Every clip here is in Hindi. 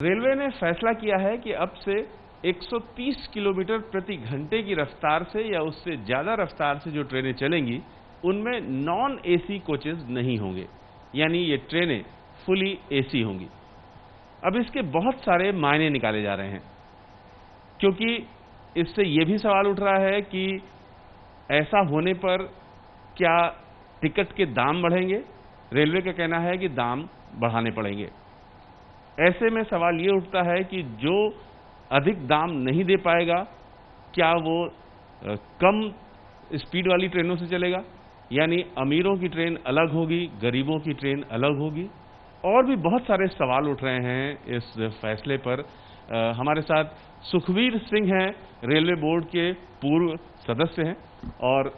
रेलवे ने फैसला किया है कि अब से 130 किलोमीटर प्रति घंटे की रफ्तार से या उससे ज्यादा रफ्तार से जो ट्रेनें चलेंगी उनमें नॉन एसी कोचेज नहीं होंगे, यानी ये ट्रेनें फुली एसी होंगी। अब इसके बहुत सारे मायने निकाले जा रहे हैं, क्योंकि इससे यह भी सवाल उठ रहा है कि ऐसा होने पर क्या टिकट के दाम बढ़ेंगे। रेलवे का कहना है कि दाम बढ़ाने पड़ेंगे। ऐसे में सवाल ये उठता है कि जो अधिक दाम नहीं दे पाएगा, क्या वो कम स्पीड वाली ट्रेनों से चलेगा, यानी अमीरों की ट्रेन अलग होगी, गरीबों की ट्रेन अलग होगी। और भी बहुत सारे सवाल उठ रहे हैं इस फैसले पर। हमारे साथ सुखवीर सिंह हैं, रेलवे बोर्ड के पूर्व सदस्य हैं, और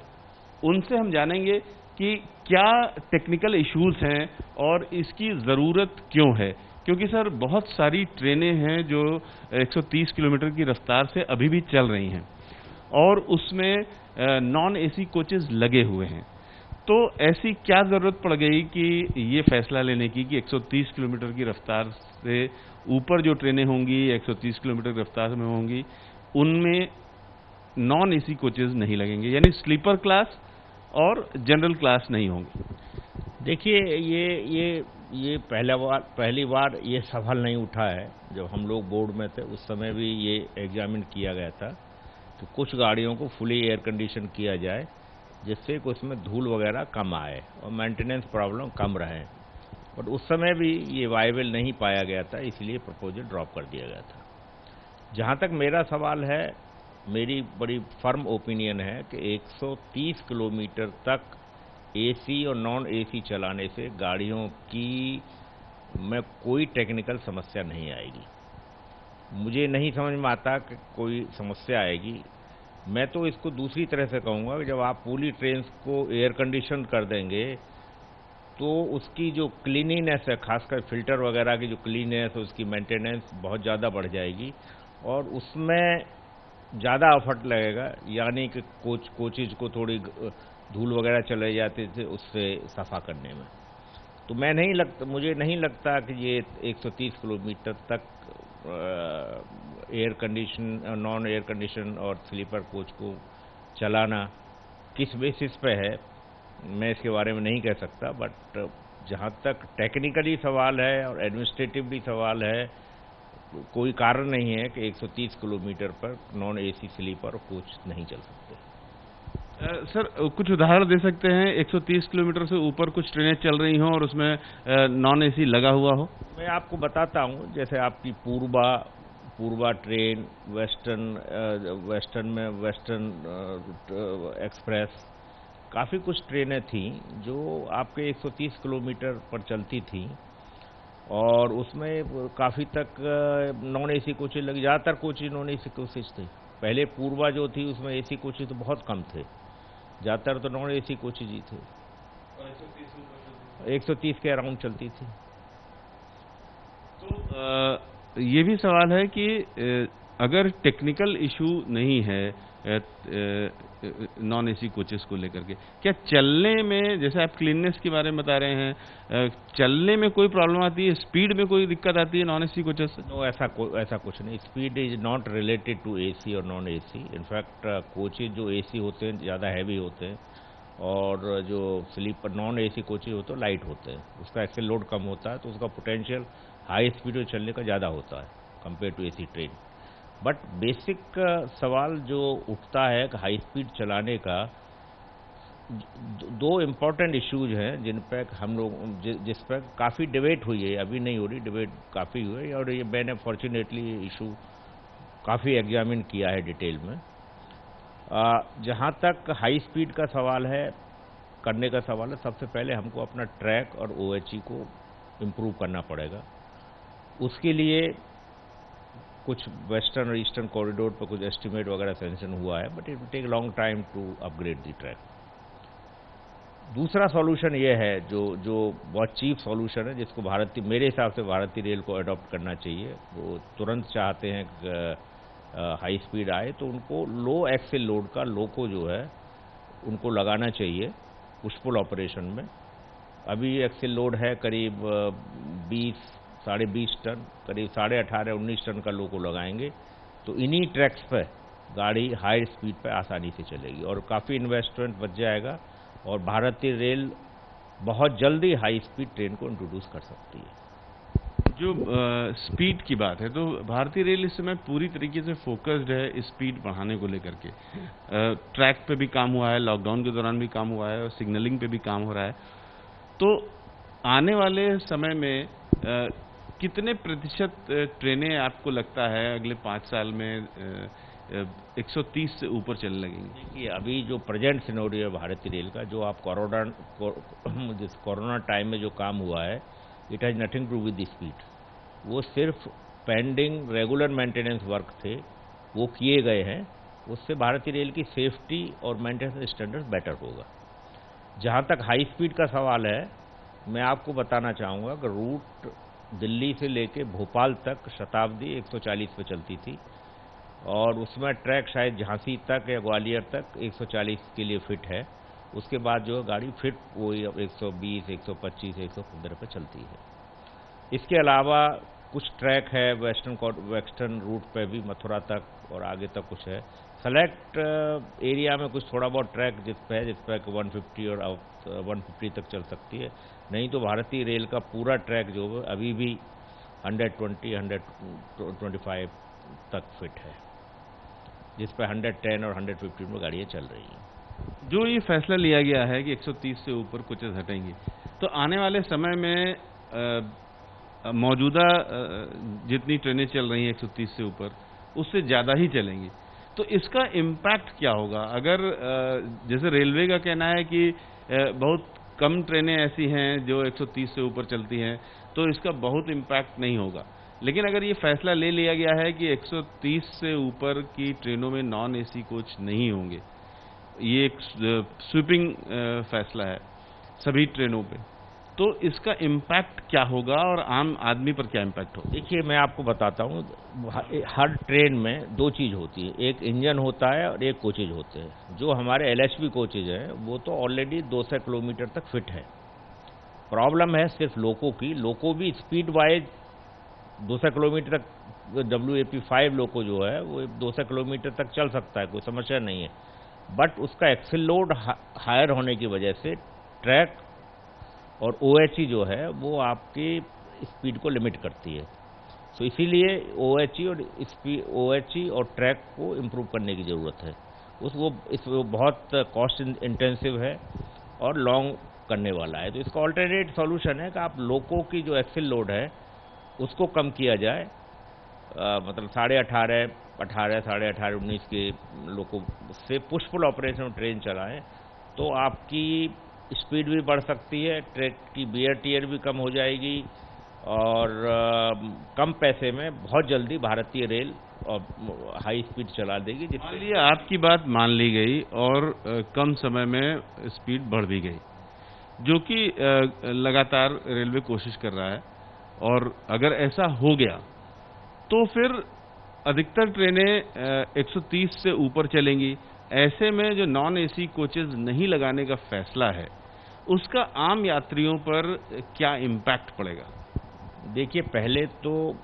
उनसे हम जानेंगे कि क्या टेक्निकल इश्यूज हैं और इसकी ज़रूरत क्यों है। क्योंकि सर बहुत सारी ट्रेनें हैं जो 130 किलोमीटर की रफ्तार से अभी भी चल रही हैं और उसमें नॉन एसी कोचेज लगे हुए हैं। तो ऐसी क्या ज़रूरत पड़ गई कि ये फैसला लेने की कि 130 किलोमीटर की रफ्तार से ऊपर जो ट्रेनें होंगी, 130 किलोमीटर की रफ्तार में होंगी, उनमें नॉन एसी कोचेज नहीं लगेंगे, यानी स्लीपर क्लास और जनरल क्लास नहीं होंगी। देखिए, ये पहली बार ये सवाल नहीं उठा है। जब हम लोग बोर्ड में थे उस समय भी ये एग्जामिन किया गया था कि कुछ गाड़ियों को फुली एयर कंडीशन किया जाए, जिससे कि उसमें धूल वगैरह कम आए और मेंटेनेंस प्रॉब्लम कम रहे। बट उस समय भी ये वायबल नहीं पाया गया था, इसलिए प्रपोजल ड्रॉप कर दिया गया था। जहाँ तक मेरा सवाल है, मेरी बड़ी फर्म ओपिनियन है कि 130 किलोमीटर तक एसी और नॉन एसी चलाने से गाड़ियों की में कोई टेक्निकल समस्या नहीं आएगी। मुझे नहीं समझ में आता कि कोई समस्या आएगी। मैं तो इसको दूसरी तरह से कहूँगा कि जब आप पूरी ट्रेन को एयर कंडीशन कर देंगे तो उसकी जो क्लीनिनेस है, खासकर फिल्टर वगैरह की जो क्लीननेस है, उसकी मेंटेनेंस बहुत ज़्यादा बढ़ जाएगी और उसमें ज़्यादा एफर्ट लगेगा। यानी कि कोचेज को थोड़ी धूल वगैरह चले जाते थे उससे सफ़ा करने में। तो मुझे नहीं लगता कि ये 130 किलोमीटर तक air condition, non air condition और स्लीपर कोच को चलाना किस बेसिस पे है, मैं इसके बारे में नहीं कह सकता। बट जहाँ तक टेक्निकली सवाल है और एडमिनिस्ट्रेटिवली सवाल है, कोई कारण नहीं है कि 130 किलोमीटर पर नॉन एसी स्लीपर कोच नहीं चल सकते। सर कुछ उदाहरण दे सकते हैं? 130 किलोमीटर से ऊपर कुछ ट्रेनें चल रही हों और उसमें नॉन एसी लगा हुआ हो? मैं आपको बताता हूँ। जैसे आपकी पूर्वा ट्रेन, वेस्टर्न एक्सप्रेस, काफ़ी कुछ ट्रेनें थी जो आपके 130 किलोमीटर पर चलती थी और उसमें काफ़ी तक नॉन एसी कोचेज लगी। ज़्यादातर कोचेज नॉन एसी कोचेज थे। पहले पूर्वा जो थी उसमें एसी कोचेज तो बहुत कम थे, ज़्यादातर तो नॉन एसी कोचेज ही थे। 130 के अराउंड चलती थी। तो ये भी सवाल है कि अगर टेक्निकल इशू नहीं है नॉन एसी कोचेस को लेकर के, क्या चलने में, जैसे आप क्लीननेस के बारे में बता रहे हैं, चलने में कोई प्रॉब्लम आती है, स्पीड में कोई दिक्कत आती है नॉन एसी कोचेस से? नो, ऐसा कुछ नहीं। Speed is not related to AC और नॉन एसी। इनफैक्ट कोचेज जो एसी होते हैं ज़्यादा हैवी होते हैं और जो स्लीपर नॉन एसी कोचेज होते हैं लाइट होते हैं। उसका एक्सेल लोड कम होता है, तो उसका पोटेंशियल हाई स्पीड में चलने का ज़्यादा होता है compare to AC train. But basic सवाल जो उठता है कि हाई स्पीड चलाने का, दो इम्पॉर्टेंट इश्यूज हैं जिन पर हम लोग जिस पर काफ़ी डिबेट हुई है। अभी नहीं हो रही, डिबेट काफ़ी हुई है और ये मैंने फॉर्चुनेटली ये इशू काफ़ी एग्जामिन किया है डिटेल में। जहाँ तक हाई स्पीड का सवाल है, करने का सवाल है, सबसे पहले हमको अपना ट्रैक और OHE को इम्प्रूव करना पड़ेगा। उसके लिए कुछ वेस्टर्न और ईस्टर्न कॉरिडोर पर कुछ एस्टिमेट वगैरह सेंशन हुआ है, but it will take long time to upgrade the track. दूसरा सॉल्यूशन ये है जो बहुत चीप सॉल्यूशन है, जिसको मेरे हिसाब से भारतीय रेल को अडॉप्ट करना चाहिए। वो तुरंत चाहते हैं कि हाई स्पीड आए, तो उनको लो एक्सेल लोड का लोको जो है उनको लगाना चाहिए पुश पुल ऑपरेशन में। अभी एक्सेल लोड है करीब 20 20.5 टन, करीब 18.5-19 टन का लोको लगाएंगे, तो इन्हीं ट्रैक्स पर गाड़ी हाई स्पीड पर आसानी से चलेगी और काफ़ी इन्वेस्टमेंट बच जाएगा और भारतीय रेल बहुत जल्दी हाई स्पीड ट्रेन को इंट्रोड्यूस कर सकती है। जो स्पीड की बात है, तो भारतीय रेल इस समय पूरी तरीके से फोकस्ड है स्पीड बढ़ाने को लेकर के। ट्रैक पे भी काम हुआ है, लॉकडाउन के दौरान भी काम हुआ है और सिग्नलिंग पे भी काम हो रहा है। तो आने वाले समय में कितने प्रतिशत ट्रेनें आपको लगता है अगले 5 साल में 130 से ऊपर चलने लगेंगी? देखिए, अभी जो प्रेजेंट सिनेरियो है भारतीय रेल का, जो आप कोरोना टाइम में जो काम हुआ है, it has nothing to with the speed. वो सिर्फ पेंडिंग रेगुलर मेंटेनेंस वर्क थे, वो किए गए हैं। उससे भारतीय रेल की सेफ्टी और मेंटेनेंस स्टैंडर्ड बेटर होगा। जहाँ तक हाई स्पीड का सवाल है, मैं आपको बताना चाहूँगा कि रूट दिल्ली से लेके भोपाल तक शताब्दी 140 पे चलती थी और उसमें ट्रैक शायद झांसी तक या ग्वालियर तक 140 के लिए फिट है। उसके बाद जो गाड़ी फिट वही 120, 125, 115 पे चलती है। इसके अलावा कुछ ट्रैक है वेस्टर्न रूट पे भी, मथुरा तक और आगे तक कुछ है। सेलेक्ट एरिया में कुछ थोड़ा बहुत ट्रैक जिस पे 150 और 150 तक चल सकती है। नहीं तो भारतीय रेल का पूरा ट्रैक जो है अभी भी 120, 125 तक फिट है, जिस पर 110 और 150 में गाड़ियाँ चल रही हैं। जो ये फैसला लिया गया है कि 130 से ऊपर कोचेस हटेंगे, तो आने वाले समय में मौजूदा जितनी ट्रेनें चल रही हैं 130 से ऊपर, उससे ज़्यादा ही चलेंगी। तो इसका इम्पैक्ट क्या होगा? अगर जैसे रेलवे का कहना है कि बहुत कम ट्रेनें ऐसी हैं जो 130 से ऊपर चलती हैं, तो इसका बहुत इम्पैक्ट नहीं होगा। लेकिन अगर ये फैसला ले लिया गया है कि 130 से ऊपर की ट्रेनों में नॉन एसी कोच नहीं होंगे, ये एक स्वीपिंग फैसला है सभी ट्रेनों पे, तो इसका इम्पैक्ट क्या होगा और आम आदमी पर क्या इम्पैक्ट होगा? देखिए, मैं आपको बताता हूँ, हर ट्रेन में दो चीज़ होती है, एक इंजन होता है और एक कोचेज होते हैं। जो हमारे LHB कोचेज हैं वो तो ऑलरेडी 200 किलोमीटर तक फिट है। प्रॉब्लम है सिर्फ लोको की। लोको भी स्पीड वाइज 200 किलोमीटर तक, WAP5 लोको जो है वो 200 किलोमीटर तक चल सकता है, कोई समस्या नहीं है। बट उसका एक्सेल लोड हायर होने की वजह से ट्रैक और OHE जो है वो आपकी स्पीड को लिमिट करती है। सो इसीलिए OHE और ट्रैक को इम्प्रूव करने की ज़रूरत है। वो बहुत कॉस्ट इंटेंसिव है और लॉन्ग करने वाला है। तो इसका ऑल्टरनेट सॉल्यूशन है कि आप लोको की जो एक्सेल लोड है उसको कम किया जाए, मतलब 18.5, 19 के लोको से पुशफुल ऑपरेशन ट्रेन चलाएं, तो आपकी स्पीड भी बढ़ सकती है, ट्रैक की वियर टियर भी कम हो जाएगी और कम पैसे में बहुत जल्दी भारतीय रेल हाई स्पीड चला देगी। मान लिया आपकी बात मान ली गई और कम समय में स्पीड बढ़ भी गई, जो कि लगातार रेलवे कोशिश कर रहा है, और अगर ऐसा हो गया तो फिर अधिकतर ट्रेनें 130 से ऊपर चलेंगी। ऐसे में जो नॉन एसी कोचेज नहीं लगाने का फैसला है, उसका आम यात्रियों पर क्या इम्पैक्ट पड़ेगा? देखिए, पहले तो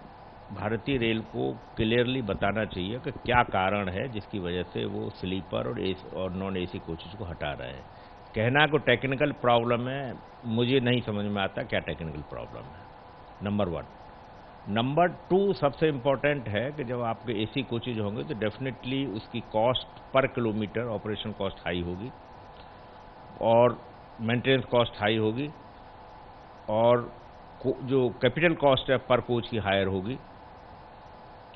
भारतीय रेल को क्लियरली बताना चाहिए कि क्या कारण है जिसकी वजह से वो स्लीपर और नॉन एसी कोचेज को हटा रहे हैं। कहना को टेक्निकल प्रॉब्लम है, मुझे नहीं समझ में आता क्या टेक्निकल प्रॉब्लम है, नंबर 1। नंबर 2 सबसे इम्पॉर्टेंट है कि जब आपके एसी कोचेज होंगे तो डेफिनेटली उसकी cost per kilometre operation cost high होगी और मेंटेनेंस कॉस्ट हाई होगी और जो कैपिटल कॉस्ट है पर कोच की हायर होगी।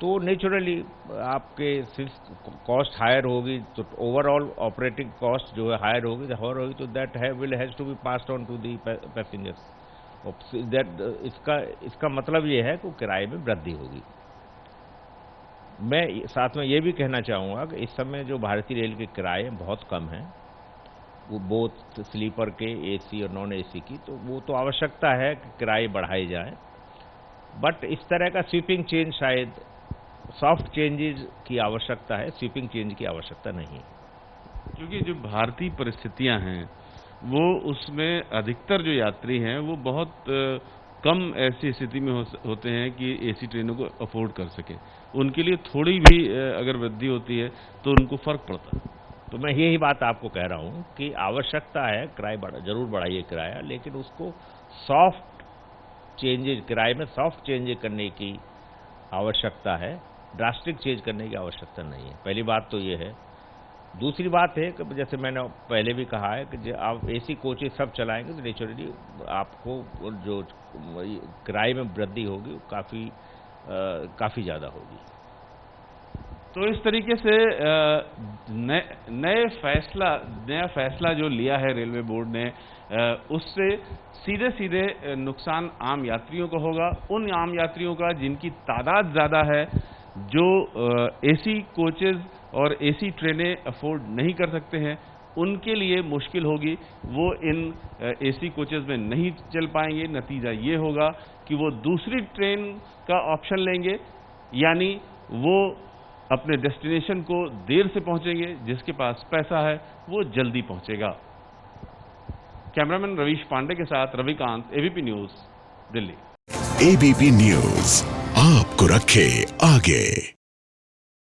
तो नेचुरली आपके कॉस्ट हायर होगी तो ओवरऑल ऑपरेटिंग कॉस्ट जो है हायर होगी, तो that has to be passed on to the passengers. इसका मतलब ये है कि किराए में वृद्धि होगी। मैं साथ में ये भी कहना चाहूँगा कि इस समय जो भारतीय रेल के किराए बहुत कम हैं, वो बोथ स्लीपर के, एसी और नॉन एसी की, तो वो तो आवश्यकता है कि किराए बढ़ाए जाएं। बट इस तरह का स्वीपिंग चेंज, शायद सॉफ्ट चेंजेस की आवश्यकता है, स्वीपिंग चेंज की आवश्यकता नहीं है। क्योंकि जो भारतीय परिस्थितियां हैं वो उसमें अधिकतर जो यात्री हैं वो बहुत कम ऐसी स्थिति में होते हैं कि एसी ट्रेनों को अफोर्ड कर सके, उनके लिए थोड़ी भी अगर वृद्धि होती है तो उनको फर्क पड़ता है। तो मैं यही बात आपको कह रहा हूँ कि आवश्यकता है किराया जरूर बढ़ाइए किराया, लेकिन उसको सॉफ्ट चेंजेज, किराए में सॉफ्ट चेंजेज करने की आवश्यकता है, ड्रास्टिक चेंज करने की आवश्यकता नहीं है। पहली बात तो ये है। दूसरी बात है कि जैसे मैंने पहले भी कहा है कि जब आप एसी कोचेज सब चलाएंगे तो नेचुरली आपको जो किराए में वृद्धि होगी काफ़ी ज़्यादा होगी। तो इस तरीके से नया फैसला जो लिया है रेलवे बोर्ड ने, उससे सीधे सीधे नुकसान आम यात्रियों को होगा, उन आम यात्रियों का जिनकी तादाद ज़्यादा है, जो एसी कोचेज़ और एसी ट्रेनें अफोर्ड नहीं कर सकते हैं, उनके लिए मुश्किल होगी, वो इन एसी कोचेज़ में नहीं चल पाएंगे। नतीजा ये होगा कि वो दूसरी ट्रेन का ऑप्शन लेंगे, यानी वो अपने डेस्टिनेशन को देर से पहुंचेंगे, जिसके पास पैसा है वो जल्दी पहुंचेगा। कैमरामैन रवीश पांडे के साथ Ravikant, ABP news, Delhi. ABP news आपको रखे आगे।